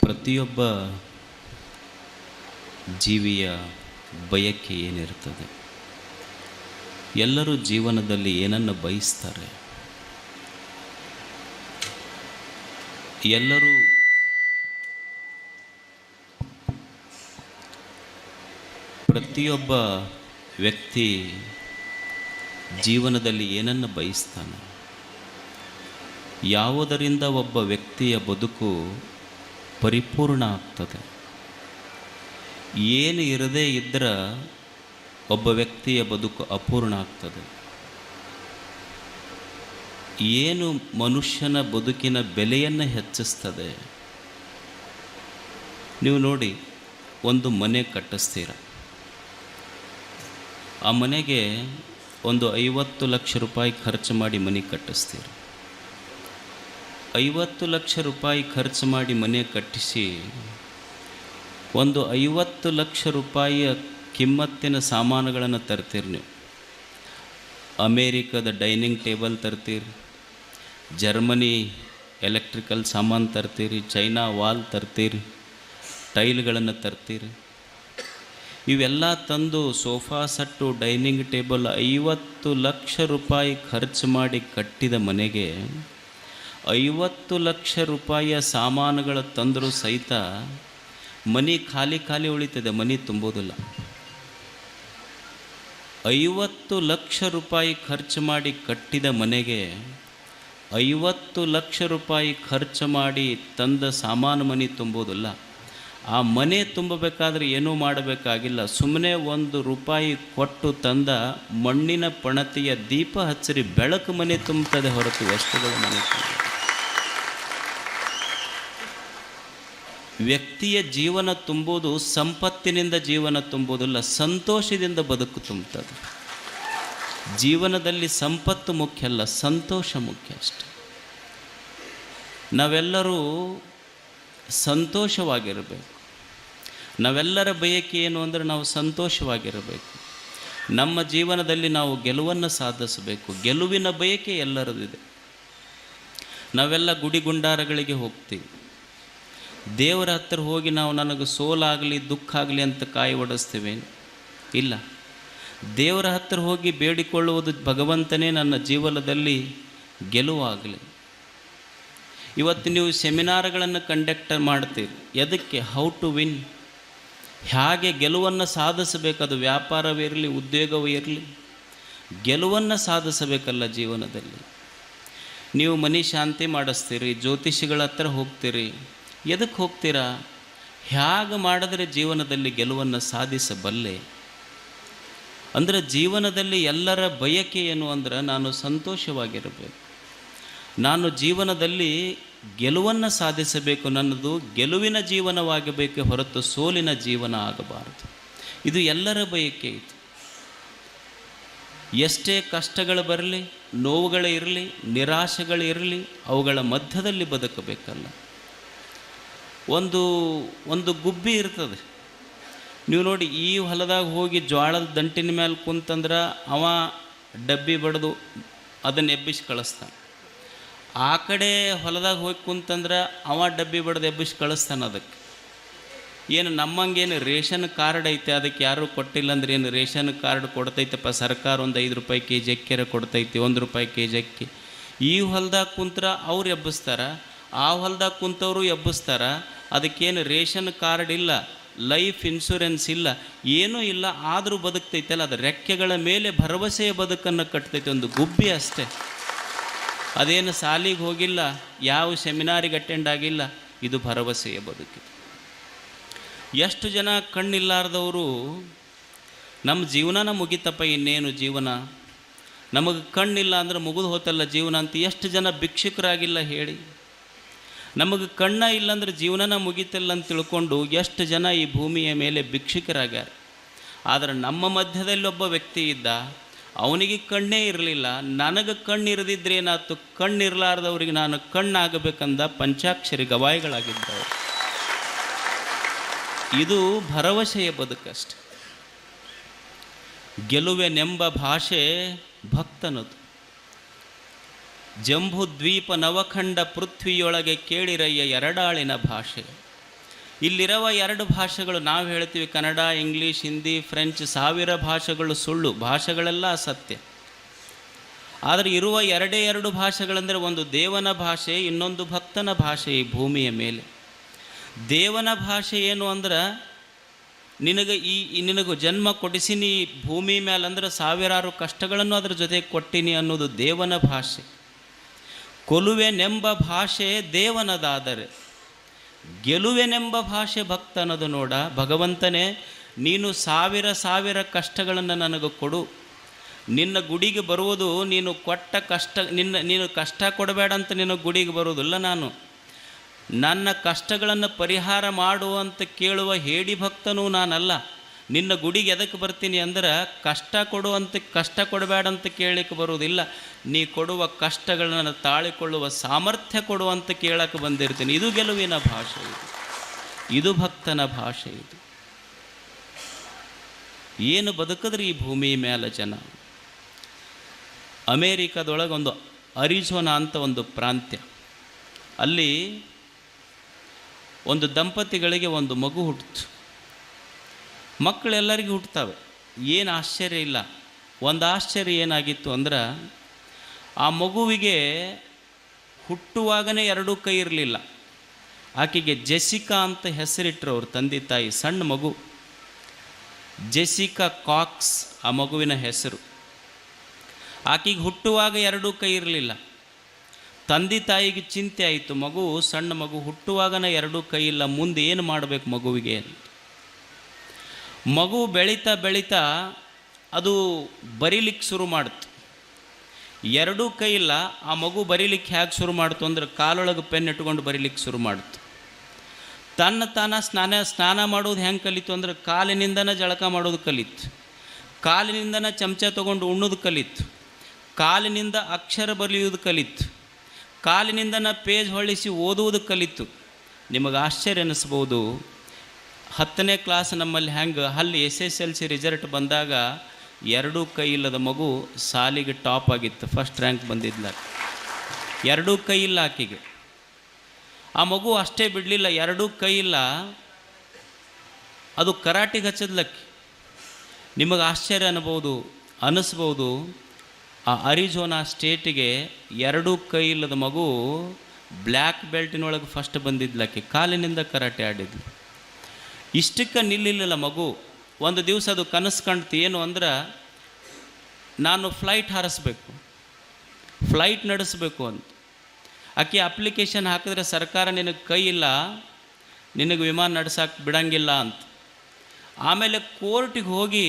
ಪ್ರತಿಯೊಬ್ಬ ಜೀವಿಯ ಬಯಕೆ ಏನಿರ್ತದೆ? ಎಲ್ಲರೂ ಜೀವನದಲ್ಲಿ ಏನನ್ನು ಬಯಸ್ತಾರೆ? ಎಲ್ಲರೂ ಪ್ರತಿಯೊಬ್ಬ ವ್ಯಕ್ತಿ ಜೀವನದಲ್ಲಿ ಏನನ್ನು ಬಯಸ್ತಾನೆ? ಯಾವುದರಿಂದ ಒಬ್ಬ ವ್ಯಕ್ತಿಯ ಬದುಕು ಪರಿಪೂರ್ಣ ಆಗ್ತದೆ? ಏನು ಇರದೇ ಇದ್ದರೆ ಒಬ್ಬ ವ್ಯಕ್ತಿಯ ಬದುಕು ಅಪೂರ್ಣ ಆಗ್ತದೆ. ಏನು ಮನುಷ್ಯನ ಬದುಕಿನ ಬೆಲೆಯನ್ನು ಹೆಚ್ಚಿಸ್ತದೆ? ನೀವು ನೋಡಿ, ಒಂದು ಮನೆ ಕಟ್ಟಿಸ್ತೀರ, ಆ ಮನೆಗೆ ಒಂದು 50 ಲಕ್ಷ ರೂಪಾಯಿ ಖರ್ಚು ಮಾಡಿ ಮನೆ ಕಟ್ಟಿಸ್ತೀರ. 50 ಲಕ್ಷ ರೂಪಾಯಿ ಖರ್ಚು ಮಾಡಿ ಮನೆ ಕಟ್ಟಿಸಿ ಒಂದು 50 ಲಕ್ಷ ರೂಪಾಯಿಯ ಕಿಮ್ಮತ್ತಿನ ಸಾಮಾನುಗಳನ್ನು ತರ್ತೀರಿ. ನೀವು ಅಮೇರಿಕದ ಡೈನಿಂಗ್ ಟೇಬಲ್ ತರ್ತೀರಿ, ಜರ್ಮನಿ ಎಲೆಕ್ಟ್ರಿಕಲ್ ಸಾಮಾನು ತರ್ತೀರಿ, ಚೈನಾ ವಾಲ್ ತರ್ತೀರಿ, ಟೈಲ್ಗಳನ್ನು ತರ್ತೀರಿ. ಇವೆಲ್ಲ ತಂದು sofa set, dining table 50 lakh ರೂಪಾಯಿ ಖರ್ಚು ಮಾಡಿ ಕಟ್ಟಿದ ಮನೆಗೆ 50 ಲಕ್ಷ ರೂಪಾಯಿಯ ಸಾಮಾನುಗಳು ತಂದರೂ ಸಹಿತ ಮನೆ ಖಾಲಿ ಖಾಲಿ ಉಳಿತದೆ, ಮನೆ ತುಂಬೋದಿಲ್ಲ. 50 ಲಕ್ಷ ರೂಪಾಯಿ ಖರ್ಚು ಮಾಡಿ ಕಟ್ಟಿದ ಮನೆಗೆ 50 ಲಕ್ಷ ರೂಪಾಯಿ ಖರ್ಚು ಮಾಡಿ ತಂದ ಸಾಮಾನು ಮನೆ ತುಂಬೋದಿಲ್ಲ. ಆ ಮನೆ ತುಂಬಬೇಕಾದ್ರೆ ಏನೂ ಮಾಡಬೇಕಾಗಿಲ್ಲ, ಸುಮ್ಮನೆ ₹1 ಕೊಟ್ಟು ತಂದ ಮಣ್ಣಿನ ಪಣತಿಯ ದೀಪ ಹಚ್ಚರಿ ಬೆಳಕು ಮನೆ ತುಂಬುತ್ತದೆ ಹೊರತು ವಸ್ತುಗಳ ಮನೆ ತುಂಬ. ವ್ಯಕ್ತಿಯ ಜೀವನ ತುಂಬುವುದು ಸಂಪತ್ತಿನಿಂದ ಜೀವನ ತುಂಬುವುದಿಲ್ಲ, ಸಂತೋಷದಿಂದ ಬದುಕು ತುಂಬುತ್ತದೆ. ಜೀವನದಲ್ಲಿ ಸಂಪತ್ತು ಮುಖ್ಯ ಅಲ್ಲ, ಸಂತೋಷ ಮುಖ್ಯ ಅಷ್ಟೆ. ನಾವೆಲ್ಲರೂ ಸಂತೋಷವಾಗಿರಬೇಕು. ನಾವೆಲ್ಲರ ಬಯಕೆ ಏನು ಅಂದರೆ ನಾವು ಸಂತೋಷವಾಗಿರಬೇಕು. ನಮ್ಮ ಜೀವನದಲ್ಲಿ ನಾವು ಗೆಲುವನ್ನು ಸಾಧಿಸಬೇಕು. ಗೆಲುವಿನ ಬಯಕೆ ಎಲ್ಲರದಿದೆ. ನಾವೆಲ್ಲ ಗುಡಿ ಗುಂಡಾರಗಳಿಗೆ ಹೋಗ್ತೀವಿ. ದೇವರ ಹತ್ತಿರ ಹೋಗಿ ನಾವು ನನಗೆ ಸೋಲಾಗಲಿ ದುಃಖ ಆಗಲಿ ಅಂತ ಕಾಯಿ ಒಡಿಸ್ತೀವಿ? ಇಲ್ಲ. ದೇವರ ಹತ್ತಿರ ಹೋಗಿ ಬೇಡಿಕೊಳ್ಳುವುದು, ಭಗವಂತನೇ ನನ್ನ ಜೀವನದಲ್ಲಿ ಗೆಲುವಾಗಲಿ. ಇವತ್ತು ನೀವು ಸೆಮಿನಾರ್ಗಳನ್ನು ಕಂಡಕ್ಟ್ ಮಾಡ್ತೀರಿ, ಎದಕ್ಕೆ? ಹೌ ಟು ವಿನ್, ಹೇಗೆ ಗೆಲುವನ್ನು ಸಾಧಿಸಬೇಕು. ಅದು ವ್ಯಾಪಾರವಿರಲಿ, ಉದ್ಯೋಗವೂ ಇರಲಿ, ಗೆಲುವನ್ನು ಸಾಧಿಸಬೇಕಲ್ಲ ಜೀವನದಲ್ಲಿ. ನೀವು ಮನೆ ಶಾಂತಿ ಮಾಡಿಸ್ತೀರಿ, ಜ್ಯೋತಿಷಿಗಳ ಹತ್ರ ಹೋಗ್ತೀರಿ, ಎದಕ್ಕೆ ಹೋಗ್ತೀರಾ? ಹೇಗೆ ಮಾಡಿದ್ರೆ ಜೀವನದಲ್ಲಿ ಗೆಲುವನ್ನು ಸಾಧಿಸಬಲ್ಲೆ? ಅಂದರೆ ಜೀವನದಲ್ಲಿ ಎಲ್ಲರ ಬಯಕೆ ಏನು ಅಂದ್ರೆ ನಾನು ಸಂತೋಷವಾಗಿರಬೇಕು, ನಾನು ಜೀವನದಲ್ಲಿ ಗೆಲುವನ್ನು ಸಾಧಿಸಬೇಕು, ನನ್ನದು ಗೆಲುವಿನ ಜೀವನವಾಗಬೇಕೆ ಹೊರತು ಸೋಲಿನ ಜೀವನ ಆಗಬಾರದು. ಇದು ಎಲ್ಲರ ಬಯಕೆ. ಇದು ಎಷ್ಟೇ ಕಷ್ಟಗಳು ಬರಲಿ, ನೋವುಗಳು ಇರಲಿ, ನಿರಾಶೆಗಳು ಇರಲಿ, ಅವುಗಳ ಮಧ್ಯದಲ್ಲಿ ಬದುಕಬೇಕಲ್ಲ. ಒಂದು ಗುಬ್ಬಿ ಇರ್ತದೆ. ನೀವು ನೋಡಿ, ಈ ಹೊಲದಾಗ ಹೋಗಿ ಜೋಳದ ದಂಟಿನ ಮೇಲೆ ಕುಂತಂದ್ರೆ ಅವ ಡಬ್ಬಿ ಬಡ್ದು ಅದನ್ನು ಎಬ್ಬಿಸಿ ಕಳಿಸ್ತಾನೆ. ಆ ಕಡೆ ಹೊಲದಾಗ ಹೋಗಿ ಕುಂತಂದ್ರೆ ಅವ ಡಬ್ಬಿ ಬಡ್ದು ಎಬ್ಬಿಸಿ ಕಳಿಸ್ತಾನೆ. ಅದಕ್ಕೆ ಏನು ನಮ್ಮಂಗೇನು ರೇಷನ್ ಕಾರ್ಡ್ ಐತೆ, ಅದಕ್ಕೆ ಯಾರೂ ಕೊಟ್ಟಿಲ್ಲ ಅಂದ್ರೆ ಏನು ರೇಷನ್ ಕಾರ್ಡ್ ಕೊಡ್ತೈತಪ್ಪ ಸರ್ಕಾರ, ಒಂದು ₹5 kg ಅಕ್ಕಿರ ಕೊಡ್ತೈತಿ, ₹1 kg ಅಕ್ಕಿ. ಈ ಹೊಲದಾಗ ಕುಂತ್ರ ಅವ್ರು ಎಬ್ಬಿಸ್ತಾರ, ಆ ಹೊಲದಾಗ ಕುಂತವರು ಎಬ್ಬಿಸ್ತಾರ. ಅದಕ್ಕೇನು ರೇಷನ್ ಕಾರ್ಡ್ ಇಲ್ಲ, ಲೈಫ್ ಇನ್ಶೂರೆನ್ಸ್ ಇಲ್ಲ, ಏನೂ ಇಲ್ಲ, ಆದರೂ ಬದುಕ್ತೈತಲ್ಲ. ಅದು ರೆಕ್ಕೆಗಳ ಮೇಲೆ ಭರವಸೆಯ ಬದುಕನ್ನು ಕಟ್ತೈತೆ. ಒಂದು ಗುಬ್ಬಿ ಅಷ್ಟೇ. ಅದೇನು ಸಾಲಿಗೆ ಹೋಗಿಲ್ಲ, ಯಾವ ಸೆಮಿನಾರಿಗೆ ಅಟೆಂಡ್ ಆಗಿಲ್ಲ. ಇದು ಭರವಸೆಯ ಬದುಕು. ಎಷ್ಟು ಜನ ಕಣ್ಣಿಲ್ಲಾರ್ದವರು ನಮ್ಮ ಜೀವನನ ಮುಗಿತಪ್ಪ, ಇನ್ನೇನು ಜೀವನ, ನಮಗೆ ಕಣ್ಣಿಲ್ಲ ಅಂದ್ರೆ ಮುಗಿದು ಹೋತಲ್ಲ ಜೀವನ ಅಂತ ಎಷ್ಟು ಜನ ಭಿಕ್ಷುಕರಾಗಿಲ್ಲ ಹೇಳಿ? ನಮಗೆ ಕಣ್ಣ ಇಲ್ಲಾಂದ್ರೆ ಜೀವನನ ಮುಗಿತಿಲ್ಲ ಅಂತ ತಿಳ್ಕೊಂಡು ಎಷ್ಟು ಜನ ಈ ಭೂಮಿಯ ಮೇಲೆ ಭಿಕ್ಷುಕರಾಗ್ಯಾರ. ಆದರೆ ನಮ್ಮ ಮಧ್ಯದಲ್ಲಿ ಒಬ್ಬ ವ್ಯಕ್ತಿ ಇದ್ದ, ಅವನಿಗೆ ಕಣ್ಣೇ ಇರಲಿಲ್ಲ. ನನಗೆ ಕಣ್ಣಿರದಿದ್ರೆ ಏನಾಯ್ತು? ಕಣ್ಣಿರಲಾರ್ದವ್ರಿಗೆ ನಾನು ಕಣ್ಣಾಗಬೇಕಂದ ಪಂಚಾಕ್ಷರಿ ಗವಾಯಿಗಳಾಗಿದ್ದವು. ಇದು ಭರವಸೆಯ ಬದುಕಷ್ಟೆ. ಗೆಲುವೆನೆಂಬ ಭಾಷೆ ಭಕ್ತನದು. ಜಂಬೂ ದ್ವೀಪ ನವಖಂಡ ಪೃಥ್ವಿಯೊಳಗೆ ಕೇಳಿರಯ್ಯ ಎರಡಾಳಿನ ಭಾಷೆ. ಇಲ್ಲಿರುವ 2 ಭಾಷೆಗಳು ನಾವು ಹೇಳ್ತೀವಿ ಕನ್ನಡ, ಇಂಗ್ಲೀಷ್, ಹಿಂದಿ, ಫ್ರೆಂಚ್, 1000 ಭಾಷೆಗಳು ಸುಳ್ಳು, ಭಾಷೆಗಳೆಲ್ಲ ಅಸತ್ಯ. ಆದರೆ ಇರುವ 2 ಭಾಷೆಗಳೆಂದರೆ ಒಂದು ದೇವನ ಭಾಷೆ, ಇನ್ನೊಂದು ಭಕ್ತನ ಭಾಷೆ. ಈ ಭೂಮಿಯ ಮೇಲೆ ದೇವನ ಭಾಷೆ ಏನು ಅಂದ್ರೆ ನಿನಗೆ ಜನ್ಮ ಕೊಡಿಸಿನಿ ಭೂಮಿ ಮೇಲೆ ಅಂದ್ರೆ ಸಾವಿರಾರು ಕಷ್ಟಗಳನ್ನು ಅದರ ಜೊತೆಗೆ ಕೊಟ್ಟಿನಿ ಅನ್ನೋದು ದೇವನ ಭಾಷೆ. ಕೊಲುವೆನೆಂಬ ಭಾಷೆ ದೇವನದಾದರೆ ಗೆಲುವೆನೆಂಬ ಭಾಷೆ ಭಕ್ತನದು. ನೋಡ ಭಗವಂತನೇ, ನೀನು ಸಾವಿರ ಕಷ್ಟಗಳನ್ನು ನನಗೆ ಕೊಡು. ನಿನ್ನ ಗುಡಿಗೆ ಬರುವುದು ನೀನು ಕೊಟ್ಟ ಕಷ್ಟ, ನೀನು ಕಷ್ಟ ಕೊಡಬೇಡ ಅಂತ ನಿನ್ನ ಗುಡಿಗೆ ಬರುವುದಿಲ್ಲ. ನಾನು ನನ್ನ ಕಷ್ಟಗಳನ್ನು ಪರಿಹಾರ ಮಾಡು ಅಂತ ಕೇಳುವ ಹೇಡಿ ಭಕ್ತನೂ ನಾನಲ್ಲ. ನಿನ್ನ ಗುಡಿಗೆ ಎದಕ್ಕೆ ಬರ್ತೀನಿ ಅಂದ್ರೆ ಕಷ್ಟ ಕೊಡಬೇಡ ಅಂತ ಕೇಳಲಿಕ್ಕೆ ಬರುವುದಿಲ್ಲ. ನೀ ಕೊಡುವ ಕಷ್ಟಗಳನ್ನು ತಾಳಿಕೊಳ್ಳುವ ಸಾಮರ್ಥ್ಯ ಕೊಡುವಂತ ಕೇಳಕ್ಕೆ ಬಂದಿರ್ತೀನಿ. ಇದು ಗೆಲುವಿನ ಭಾಷೆ, ಇದು ಭಕ್ತನ ಭಾಷೆ. ಇದು ಏನು ಬದುಕಿದ್ರೆ ಈ ಭೂಮಿ ಮೇಲೆ ಜನ. ಅಮೇರಿಕಾದೊಳಗೊಂದು ಅರಿಜೋನಾ ಅಂತ ಒಂದು ಪ್ರಾಂತ್ಯ, ಅಲ್ಲಿ ಒಂದು ದಂಪತಿಗಳಿಗೆ ಒಂದು ಮಗು ಹುಟ್ಟಿತು. ಮಕ್ಕಳೆಲ್ಲರಿಗೂ ಹುಟ್ಟುತ್ತವೆ, ಏನು ಆಶ್ಚರ್ಯ ಇಲ್ಲ. ಒಂದು ಆಶ್ಚರ್ಯ ಏನಾಗಿತ್ತು ಅಂದ್ರೆ ಆ ಮಗುವಿಗೆ ಹುಟ್ಟುವಾಗನೇ 2 ಕೈ ಇರಲಿಲ್ಲ. ಆಕೆಗೆ ಜೆಸಿಕಾ ಅಂತ ಹೆಸರಿಟ್ಟರು ಅವ್ರ ತಂದೆ ತಾಯಿ. ಸಣ್ಣ ಮಗು, ಜೆಸಿಕಾ ಕಾಕ್ಸ್ ಆ ಮಗುವಿನ ಹೆಸರು. ಆಕೆಗೆ ಹುಟ್ಟುವಾಗ 2 ಕೈ ಇರಲಿಲ್ಲ. ತಂದೆ ತಾಯಿಗೆ ಚಿಂತೆ ಆಯಿತು, ಸಣ್ಣ ಮಗು ಹುಟ್ಟುವಾಗನೇ 2 ಕೈ ಇಲ್ಲ, ಮುಂದೆ ಏನು ಮಾಡಬೇಕು ಮಗುವಿಗೆ. ಮಗು ಬೆಳೀತಾ ಅದು ಬರೀಲಿಕ್ಕೆ ಶುರು ಮಾಡ್ತು. 2 ಕೈ ಇಲ್ಲ, ಆ ಮಗು ಬರೀಲಿಕ್ಕೆ ಹೇಗೆ ಶುರು ಮಾಡ್ತು ಅಂದ್ರೆ ಕಾಲೊಳಗೆ ಪೆನ್ ಇಟ್ಕೊಂಡು ಬರೀಲಿಕ್ಕೆ ಶುರು ಮಾಡ್ತು. ತಾನ ಸ್ನಾನ ಮಾಡೋದು ಹೆಂಗೆ ಕಲಿತು ಅಂದ್ರೆ ಕಾಲಿನಿಂದನೇ ಜಳಕ ಮಾಡೋದು ಕಲಿತು, ಕಾಲಿನಿಂದನೇ ಚಮಚ ತೊಗೊಂಡು ಉಣ್ಣೋದು ಕಲಿತು, ಕಾಲಿನಿಂದ ಅಕ್ಷರ ಬರೆಯುವುದು ಕಲಿತು, ಕಾಲಿನಿಂದನೇ ಪೇಜ್ ಹೊಳಿಸಿ ಓದುವುದು ಕಲಿತು. ನಿಮಗೆ ಆಶ್ಚರ್ಯ ಅನ್ನಿಸ್ಬೋದು, 10ನೇ ಕ್ಲಾಸ್ ನಮ್ಮಲ್ಲಿ ಅಲ್ಲಿ SSLC ರಿಸಲ್ಟ್ ಬಂದಾಗ 2 ಕೈ ಇಲ್ಲದ ಮಗು ಸಾಲಿಗೆ ಟಾಪ್ ಆಗಿತ್ತು, ಫಸ್ಟ್ ರ್ಯಾಂಕ್ ಬಂದಿದ್ಲ. 2 ಕೈ ಇಲ್ಲ ಆಕೆಗೆ. ಆ ಮಗು ಅಷ್ಟೇ ಬಿಡಲಿಲ್ಲ, 2 ಕೈ ಇಲ್ಲ, ಅದು ಕರಾಟಿಗೆ ಹಚ್ಚದ್ಲಕ್ಕೆ. ನಿಮಗೆ ಆಶ್ಚರ್ಯ ಅನ್ನಿಸ್ಬೋದು. ಆ ಅರಿಜೋನಾ ಸ್ಟೇಟಿಗೆ 2 ಕೈ ಇಲ್ಲದ ಮಗು ಬ್ಲ್ಯಾಕ್ ಬೆಲ್ಟಿನೊಳಗೆ ಫಸ್ಟ್ ಬಂದಿದ್ಲಕ್ಕೆ, ಕಾಲಿನಿಂದ ಕರಾಟೆ ಆಡಿದ್ಲು. ಇಷ್ಟಕ್ಕೆ ನಿಲ್ಲಿಲ್ಲ ಮಗು. ಒಂದು ದಿವಸ ಅದು ಕನಸು ಕಾಣ್ತು, ಏನು ಅಂದ್ರೆ ನಾನು ಫ್ಲೈಟ್ ಹಾರಿಸ್ಬೇಕು, ಫ್ಲೈಟ್ ನಡೆಸಬೇಕು ಅಂತ. ಆಕೆ ಅಪ್ಲಿಕೇಶನ್ ಹಾಕಿದ್ರೆ ಸರ್ಕಾರ ನಿನಗೆ ಕೈ ಇಲ್ಲ, ನಿನಗೆ ವಿಮಾನ ನಡೆಸೋಕೆ ಬಿಡಂಗಿಲ್ಲ ಅಂತ. ಆಮೇಲೆ ಕೋರ್ಟಿಗೆ ಹೋಗಿ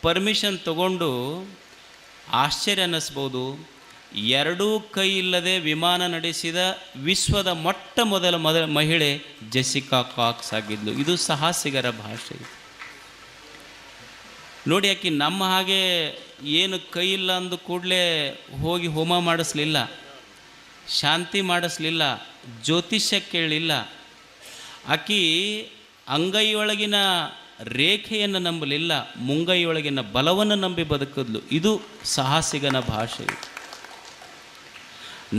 ಪರ್ಮಿಷನ್ ತಗೊಂಡು, ಆಶ್ಚರ್ಯ ಅನ್ನಿಸ್ಬೋದು, 2 ಕೈ ಇಲ್ಲದೆ ವಿಮಾನ ನಡೆಸಿದ ವಿಶ್ವದ ಮೊದಲ ಮಹಿಳೆ ಜೆಸಿಕಾ ಕಾಕ್ಸ್ ಆಗಿದ್ಲು. ಇದು ಸಾಹಸಿಗರ ಭಾಷೆ. ನೋಡಿ, ಆಕೆ ನಮ್ಮ ಹಾಗೆ ಏನು ಕೈ ಇಲ್ಲ ಅಂದ ಕೂಡಲೇ ಹೋಗಿ ಹೋಮ ಮಾಡಿಸ್ಲಿಲ್ಲ, ಶಾಂತಿ ಮಾಡಿಸ್ಲಿಲ್ಲ, ಜ್ಯೋತಿಷ್ಯ ಕೇಳಲಿಲ್ಲ. ಆಕೆ ಅಂಗೈಯೊಳಗಿನ ರೇಖೆಯನ್ನು ನಂಬಲಿಲ್ಲ, ಮುಂಗೈಯೊಳಗಿನ ಬಲವನ್ನು ನಂಬಿ ಬದುಕಿದ್ಲು. ಇದು ಸಾಹಸಿಗನ ಭಾಷೆ.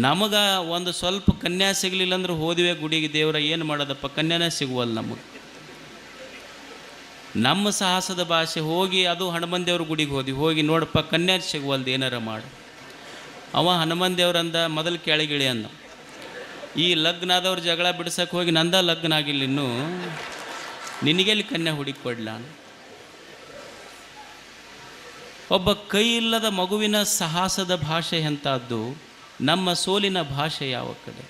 ನಮಗೆ ಒಂದು ಸ್ವಲ್ಪ ಕನ್ಯಾ ಸಿಗಲಿಲ್ಲ ಅಂದ್ರೆ ಹೋದಿವೆ ಗುಡಿಗೆ, ದೇವರ ಏನು ಮಾಡೋದಪ್ಪ, ಕನ್ಯಾನೇ ಸಿಗುವಲ್ಲ ನಮಗೆ. ನಮ್ಮ ಸಾಹಸದ ಭಾಷೆ ಹೋಗಿ, ಅದು ಹನುಮಂದೇವ್ರ ಗುಡಿಗೆ ಹೋಗಿ ನೋಡಪ್ಪ ಕನ್ಯಾ ಸಿಗುವಲ್ದು, ಏನಾರ ಮಾಡು. ಅವ ಹನುಮಂದೇವ್ರಂದ ಮೊದಲು ಕೆಳಗಿಳಿ ಅಂದ. ಈ ಲಗ್ನ ಆದವ್ರು ಜಗಳ ಬಿಡ್ಸಕ್ಕೆ ಹೋಗಿ, ನಂದ ಲಗ್ನ ಆಗಿಲ್ಲ ಇನ್ನೂ, ನಿನಗೆಲ್ಲಿ ಕನ್ಯಾ ಹುಡುಕಿ ಕೊಡ್ಲ. ಒಬ್ಬ ಕೈ ಇಲ್ಲದ ಮಗುವಿನ ಸಾಹಸದ ಭಾಷೆ ಎಂಥದ್ದು, ನಮ್ಮ ಸೋಲಿನ ಭಾಷೆ ಯಾವ ಕಡೆ.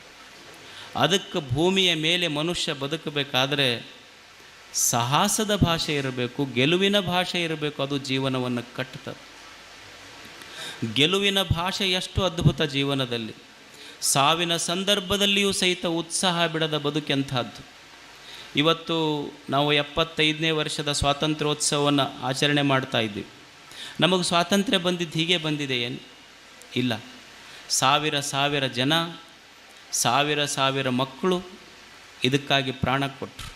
ಅದಕ್ಕೆ ಭೂಮಿಯ ಮೇಲೆ ಮನುಷ್ಯ ಬದುಕಬೇಕಾದ್ರೆ ಸಾಹಸದ ಭಾಷೆ ಇರಬೇಕು, ಗೆಲುವಿನ ಭಾಷೆ ಇರಬೇಕು. ಅದು ಜೀವನವನ್ನು ಕಟ್ಟುತ್ತದೆ. ಗೆಲುವಿನ ಭಾಷೆ ಎಷ್ಟು ಅದ್ಭುತ ಜೀವನದಲ್ಲಿ. ಸಾವಿನ ಸಂದರ್ಭದಲ್ಲಿಯೂ ಸಹಿತ ಉತ್ಸಾಹ ಬಿಡದ ಬದುಕೆಂಥದ್ದು. ಇವತ್ತು ನಾವು 75ನೇ ವರ್ಷದ ಸ್ವಾತಂತ್ರ್ಯೋತ್ಸವವನ್ನು ಆಚರಣೆ ಮಾಡ್ತಾ ಇದ್ದೀವಿ. ನಮಗೆ ಸ್ವಾತಂತ್ರ್ಯ ಬಂದಿದ್ದು ಹೀಗೆ ಬಂದಿದೆ ಏನು? ಇಲ್ಲ. ಸಾವಿರ ಜನ, ಸಾವಿರ ಮಕ್ಕಳು ಇದಕ್ಕಾಗಿ ಪ್ರಾಣ ಕೊಟ್ಟರು.